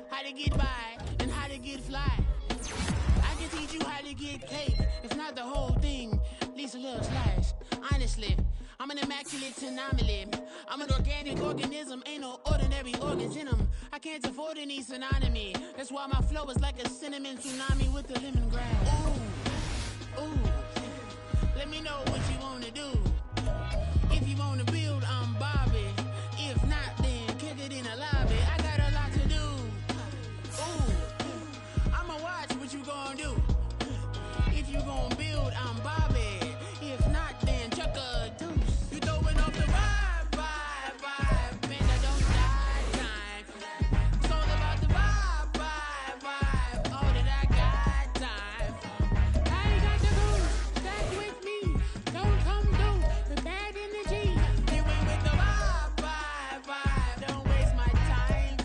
how to get by, and how to get fly. I can teach you how to get cake, if not the whole thing, at least a little slice. Honestly, I'm an immaculate anomaly. I'm an organic organism, ain't no ordinary organs in them. I can't afford any synonymy. That's why my flow is like a cinnamon tsunami with the lemongrass. Ooh, ooh, let me know what you wanna do. If you wanna build, I'm Bobby. If not, then kick it in the lobby. I got a lot to do. Ooh, I'ma watch what you gonna do. If you gonna build, I'm Bobby. If not, then chuck a deuce. You throwing off the vibe, man, I don't die time. It's all about the vibe, all that I got time. I ain't got the goose, stack with me. Don't come through the bad energy. You ain't with the vibe, don't waste my time.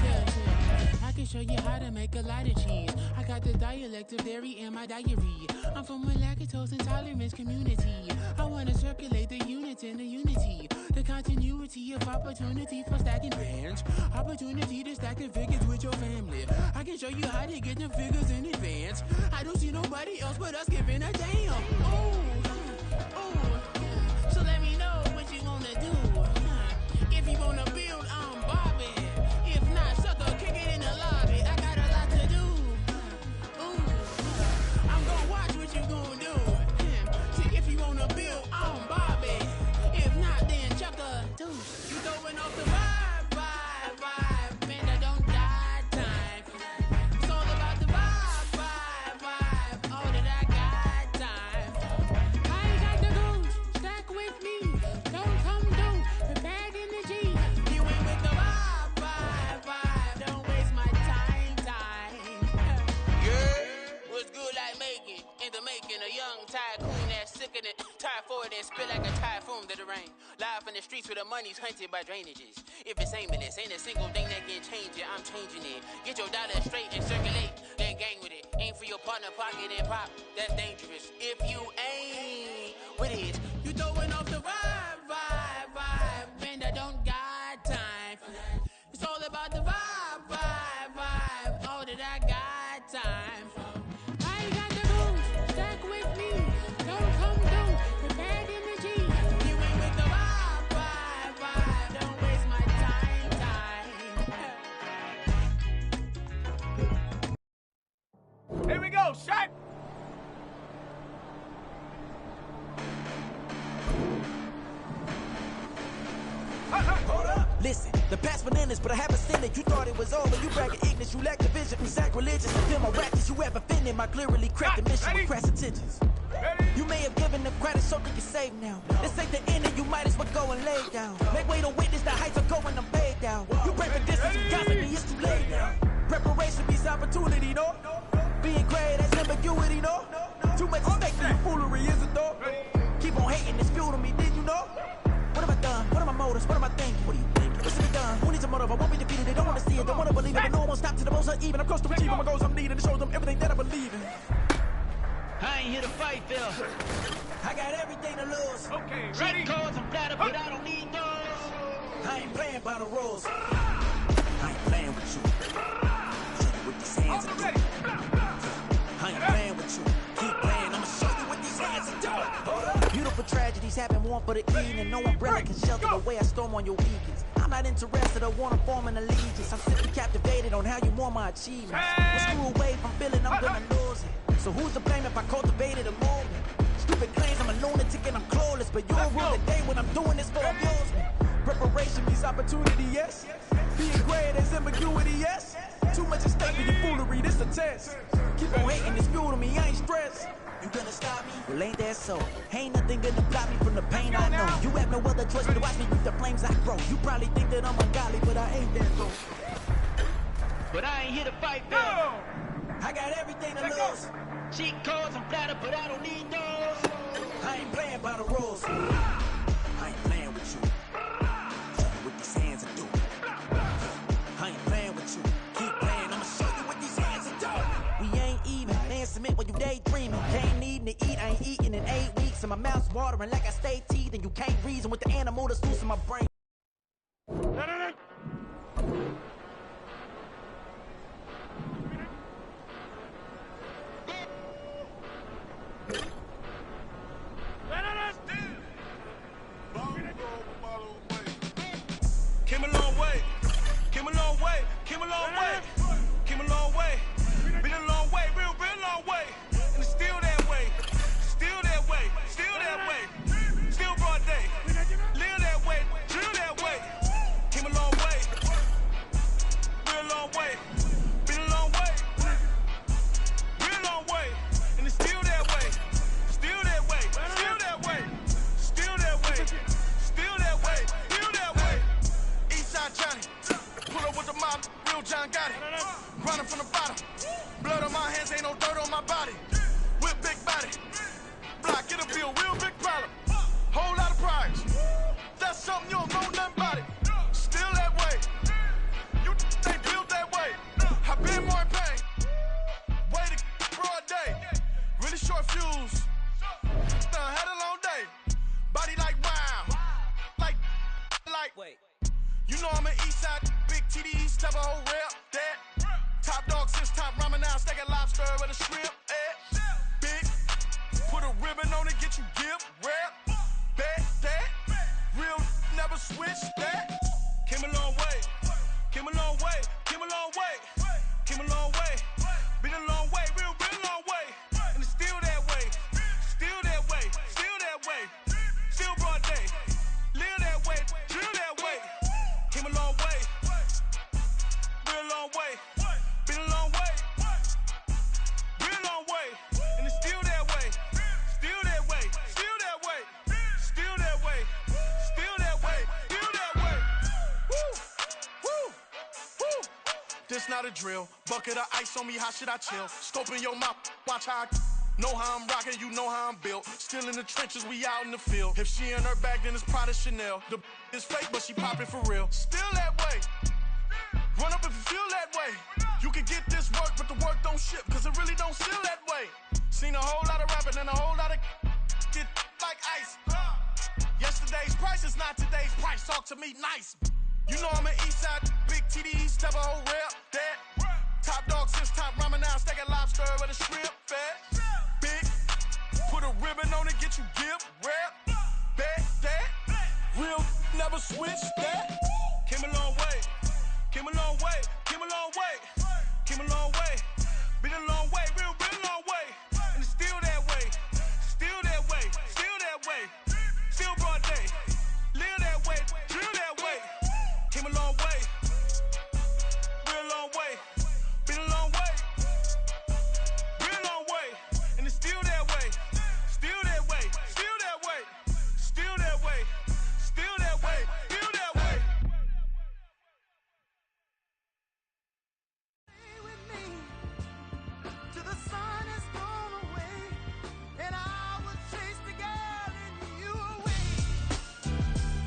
Yeah. I can show you how to make a lot of cheese. I got the dialect of dairy in my diary. I'm from a lactose intolerance community. I wanna circulate the units in the unity. The continuity of opportunity for stacking bands. Opportunity to stack the figures with your family. I can show you how to get the figures in advance. I don't see nobody else but us giving a damn. Ooh. So let me know what you wanna do. If you wanna build, I'm Bobby. If not, sucker, kick it in the lobby. I got a lot to do. Ooh. I'm gonna watch what you gonna do. See, if you wanna build, I'm Bobby. If not, then chuck a deuce. You throwing off the vibe, man, I don't die time. It's all about the vibe, all that I got time. I ain't got the goose, stack with me. Don't come through the bad energy. You ain't with the vibe, don't waste my time. Yeah, what's good like making, in the making, a young tycoon that's sick of it. Tired for it and spit like a typhoon to the rain. Live in the streets where the money's hunted by drainages. If it's aimless, ain't a single thing that can change it, I'm changing it. Get your dollar straight and circulate, then gang with it. Aim for your partner, pocket and pop, that's dangerous. If you ain't with it, you throwing off the vibe, man, I don't got time. It's all about the vibe, all that I got time. I ain't got the rules, stack with me. Don't come through the bad energy. You ain't with the vibe, don't waste my time. Here we go, shot. Hold up. Listen, the past bananas, but I haven't seen it. You thought it was over. You bragging ignorance. You lack the vision from sacrilegious. To feel my rackets, you ever offended my clearly cracked mission with crass intentions. You may have given them credit so they can save now. This ain't the end, and you might as well go and lay down. Make way to witness the heights are going, I'm paid down. You break the distance, you gossip me, it's too late now. Preparation means opportunity, no? Being great, that's ambiguity, no? Too much at stake for your foolery, is it though? Keep on hating, it's fuel to me, did you know? What have I done? What are my motives? What am I thinking? What are you close or even. I'm close to achieving my goals. I'm needing to show them everything that I believe in. I ain't here to fight, Phil. I got everything to lose. Okay, ready? Codes and platter, but I don't need those. I ain't playing by the rules. I ain't playing with you. Show you what these hands are doing. I ain't playing with you. Keep playing, I'ma show you what these hands are doing. Beautiful tragedies happen, one for the evening. No umbrella can shelter the way I storm on your weekends. I'm not interested or wanna form an allegiance. I'm simply captivated on how you want my achievements. But screw away from feeling I'm gonna lose it. So who's to blame if I cultivated a movement? Stupid claims I'm a lunatic and I'm clueless, but you'll rule the day when I'm doing this for amusement. Preparation means opportunity, yes. Being great is ambiguity, yes. Too much at stake for your foolery, this a test. Keep on hating, it's fuel to me, I ain't stressed. You gonna stop me? Well, ain't that so? Ain't nothing gonna block me from the pain I know. You have no other choice but to watch me with the flames I grow. You probably think that I'm ungodly, but I ain't that so. But I ain't here to fight, Phil. I got everything to lose. Cheat codes and platter, but I don't need those. I ain't playing by the rules. I ain't playing with you. Show you what these hands are doing. I ain't playing with you. Keep playing, I'ma show you what these hands are doing. We ain't even. Man, submit when you daydreaming. Can't need to eat, I ain't eating in 8 weeks. And my mouth's watering like I stay teeth. And you can't reason with the animal that's loose in my brain. Came a long way, came a long way, came a long way, came a long way, been a long way, real long way, and it's still that way, still that way, still that way, still broad day, live that way, drill that way, came a long way, real long way, been a long way, real long way, and it's still that way, still that way, still that way, still that way, still that way, still that way. Eastside Johnny, pull up with the mob, real John got it. Running from the bottom, blood on my hands, ain't no dirt on my body. With big body, block, it'll be a real big problem. Whole lot of prize, that's something you don't know nothing about it. Still that way, you they built that way. I've been more in pain, way to broad day. Really short fuse, done had a long day. Body like wow, like. Wait. You know I'm an Eastside, big TDE, step a whole rep, that. Top dog since top ramen now, steak and lobster with a shrimp, Big, put a ribbon on it, get you give, rep, bet, that. Real, never switch, that. Came a long way, came a long way, came a long way, came a long way. Been a long way, real long way. And it's still that way, still that way, still that way. Still broad day, live that way, drill that way. Came a long way, real long way, been a long way, real long way, and it's still that way, still that way, still that way, still that way, still that way, still that way. Woo, woo, woo. This not a drill, bucket of ice on me, how should I chill? Scope in your mouth, watch how I know how I'm rocking, you know how I'm built. Still in the trenches, we out in the field. If she in her bag, then it's Prada Chanel. The is fake, but she popping for real. Still that way. Run up if you feel that way. You can get this work, but the work don't ship, cause it really don't feel that way. Seen a whole lot of rapping and a whole lot of get like ice. Yesterday's price is not today's price. Talk to me nice. You know I'm an Eastside, big TDE, step a whole rep, that. Top dog since top ramen now, steak and lobster with a shrimp, fat. Big, put a ribbon on it, get you give, rep, bet, that. Real, never switch, that. Came a long way, came a long way, came a long way, came a long way. Been a long way, real long way. And it's still that way, still that way, still that way. Still broad day, live that way, drill that way. Came a long way, real long way. Been a long way, real long way. And it's still that way, still that way, still that way, still that way, still that way, still that way. Stay with me till the sun is gone away, and I will chase the girl in you away.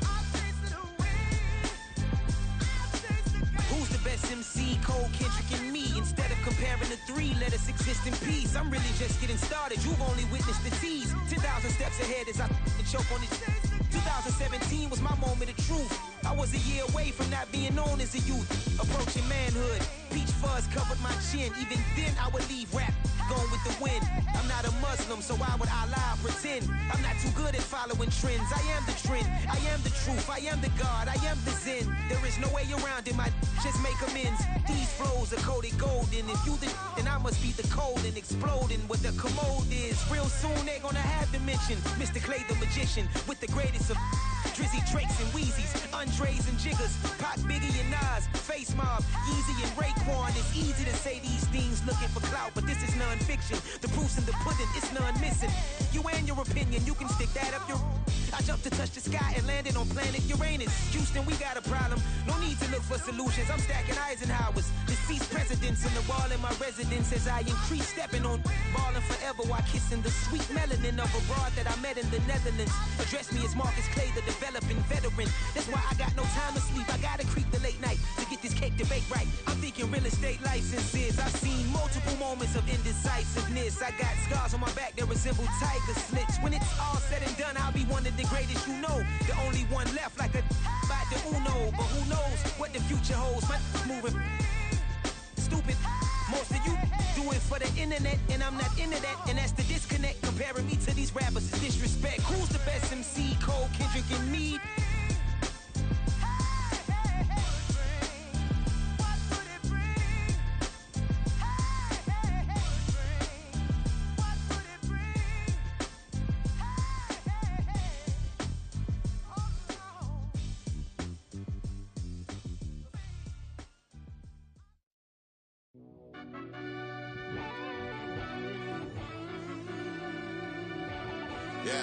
I'll chase it away. I'll chase the girl. Who's the best MC? Cole, Kendrick, and me. comparing the three, let us exist in peace. I'm really just getting started, you've only witnessed the tease. 10,000 steps ahead as I choke on it. 2017 was my moment of truth. I was a year away from not being known as a youth. Approaching manhood, peach fuzz covered my chin. Even then I would leave rap going with the wind. I'm not a Muslim, so why would I lie or pretend? I'm not too good at following trends. I am the trend, I am the truth, I am the God, I am the Zen. There is no way around it, my just make amends. These flows are coated golden. If you the then I must be the cold and exploding what the commode is. Real soon they're gonna have to mention Mr. Clay the magician with the greatest of Drizzy, Drakes, and Wheezies, Andres and Jiggers, Pac, Biggie, and Nas, Face Mob, Yeezy, and Raekwon. It's easy to say these things looking for clout, but this is non-fiction. The proof's in the pudding, it's none missing. You and your opinion, you can stick that up your... I jumped to touch the sky and landed on planet Uranus. Houston, we got a problem. No need to look for solutions. I'm stacking Eisenhowers. Deceased presidents in the wall in my residence as I increase stepping on ballin' forever while kissing the sweet melanin of a broad that I met in the Netherlands. Address me as Marcus Clay, the developing veteran. That's why I got no time to sleep. I gotta creep the late night to get this cake to bake right. I'm thinking real estate licenses. I've seen multiple moments of indecisiveness. I got scars on my back that resemble tiger slits. When it's all said and done, I'll be one of the greatest you know. The only one left like a by the Uno. But who knows what the future holds? My moving stupid. Most of you do it for the internet, and I'm not into that. And that's the disconnect. Comparing me to these rappers is disrespect. Who's the best MC? Cole, Kendrick, and Meade? Yeah.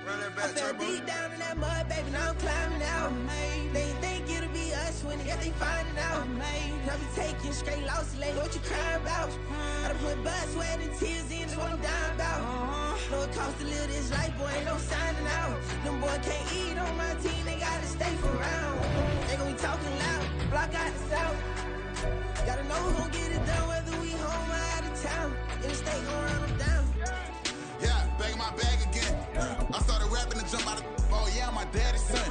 Run that back, I fell Turbo. deep down in that mud, baby, now I'm climbing out. They think it'll be us when they finding out. I be taking straight losses lately, what you crying about? I done put blood, sweat, and tears in, that's what I'm dying about. Know it costs to live this life, boy, ain't no signing out. Them boy can't eat on my team, they gotta stay for round. They gon' be talking loud, block out the south. Gotta know who gon' get it done, whether we home or out of town. In the state gon' run them down. Yeah, back in my bag again. I started rapping to jump out of. Oh yeah, I'm my daddy's son.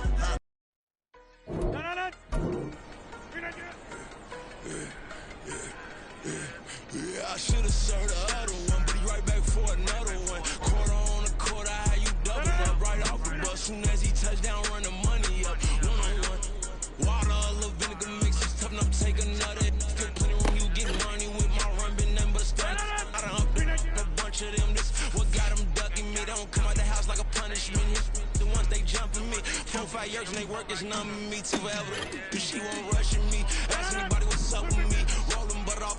Yeah, I should've served the other one, but he right back for another one. Quarter on the quarter, how you double up right off the bus. Soon as he touched down, run the money up. One-on-one. Water, a little vinegar mix, it's tough enough to take another. Still plenty room, you get money with my run, been nothing but a stunt. I done up a bunch of them, this what got them ducking me. They don't come out the house like a punishment. The ones they jumping me. 4 or 5 years and they work is numbing me too forever. She won't rushing me. Ask anybody what's up with me. Rolling butt off.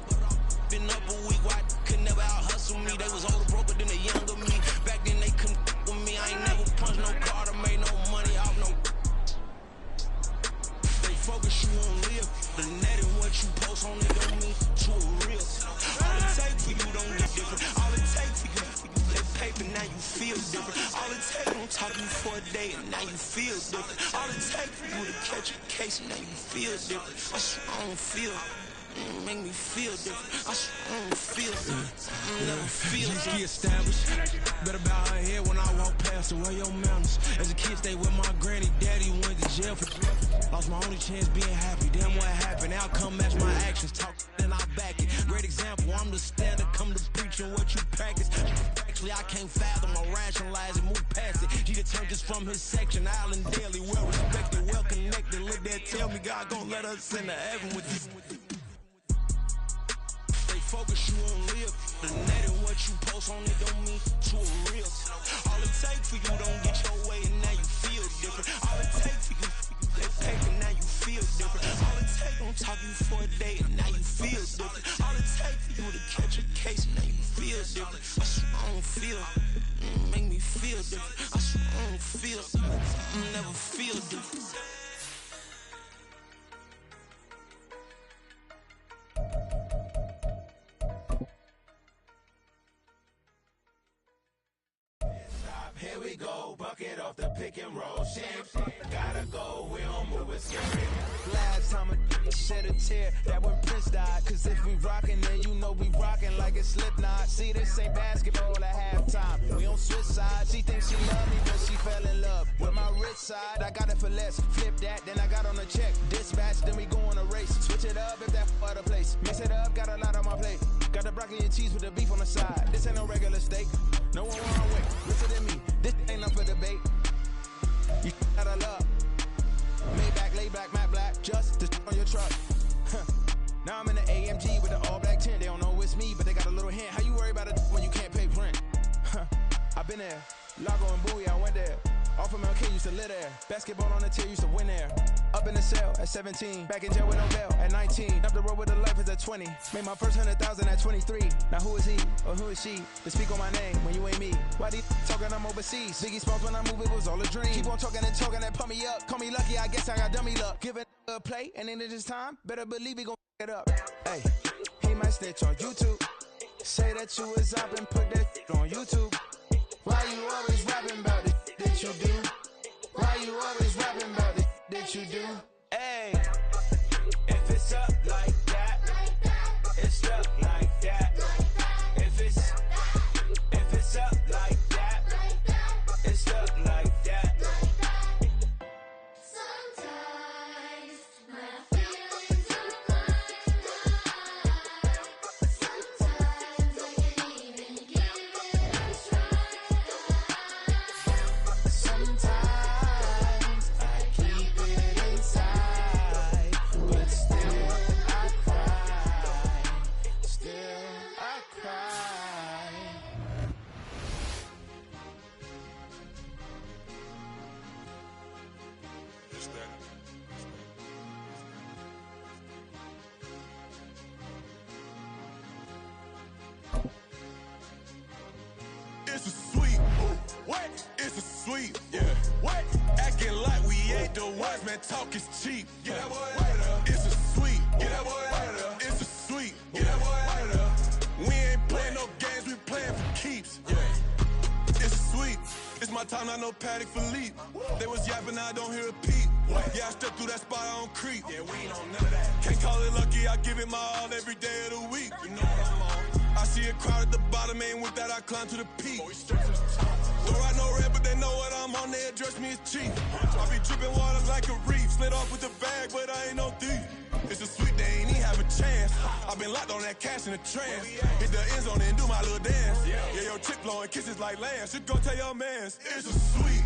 Been up a week, why could never out hustle me? They was older, broker than the younger me. Back then they couldn't with me. I ain't never punched no card or made no money off no. They focus you on live. The net and what you post on it don't mean to a real. All it take for you don't get different. All it take for you, that paper, now you feel different. All it take don't talk you for a day and now you feel different. All it take for you to catch a case and now you feel different. I swear I don't feel. Make me feel different. I swear I don't feel different. Never feel different. Established. Better bow her head when I walk past the way your manners. As a kid, stayed with my granny, daddy went to jail for. Lost my only chance being happy. Damn what happened. Outcome match my actions. Talk then I back it. Great example. I'm the standard. Come to preaching what you practice. Actually, I can't fathom or rationalize it. Move past it. He determined just from his section. Island daily, well respected, well connected. Look there, tell me God gon' let us into heaven with this. Focus you on live. The net and what you post on it don't mean to a real. All it take for you don't get your way and now you feel different. All it take for you, that paper, now you feel different. All it take don't talk you for a day and now you feel different. All it take for you to catch a case and now you feel different. I swear I don't feel. Make me feel different. I swear I don't feel. Never feel different. Here we go, bucket pick and roll shit. Gotta go, we don't move it scary. Last time a shed a tear, that when Prince died. Cause if we rockin', then you know we rockin' like a Slipknot. See, this ain't basketball at halftime. We don't switch sides. She thinks she love me, but she fell in love with my rich side. I got it for less. Flip that, then I got on a check. Dispatch, then we go on a race. Switch it up if that other place. Mix it up, got a lot on my plate. Got the broccoli and cheese with the beef on the side. This ain't no regular steak. No one wanna wait. Listen to me, this ain't up for debate. You out of love. Maybach, lay back, matte black, just to on your truck. Now I'm in the AMG with the all black tint. They don't know it's me, but they got a little hint. How you worry about it when you can't pay rent? I've been there. Lago and Bowie, I went there. Off of MLK, used to live there. Basketball on the tier, used to win there. Up in the cell at 17. Back in jail with no bail at 19. Up the road with the life is at 20. Made my first 100,000 at 23. Now who is he or who is she to speak on my name when you ain't me? Why they talking I'm overseas? Biggie Smalls when I move, it was all a dream. Keep on talking and talking and pump me up. Call me lucky, I guess I got dummy luck. Give it a play and then it's time. Better believe he gon' it up. Hey, he might snitch on YouTube. Say that you was up and put that on YouTube. Why you always rapping about it that you do? Why you always rapping about it that you do? Hey, if it's up like that, it's up like that. If it's up like that, it's up like that. Sometimes my feelings are blind. Sometimes I can't even give it a try. Sometimes I keep it inside, but still I cry. Still I cry. It's a sweet. What? It's a sweet. Yeah. What? Acting like we ain't the ones, man. Talk is cheap. Get that boy out of there. It's a sweet. Get that boy out of there. It's a sweet. Get that boy out of there. We ain't playing no games, we playing for keeps. Yeah. It's sweet. It's my time, I know Patek Philippe. They was yapping, I don't hear a peep. Yeah, I step through that spot, I don't creep. Yeah, we ain't on none of that. Can't call it lucky, I give it my all every day of the week. You know what I'm on. I see a crowd at the bottom, ain't with that, I climb to the peak. Don't ride no red, but they know what I'm on, they address me as chief. I be dripping water like a reef, slid off with the bag, but I ain't no thief. It's a sweet, they ain't even have a chance. I been locked on that cash in a trance. Hit the end zone and do my little dance. Yeah, your chick blowing kisses like lambs. Should go tell your mans. It's a sweet.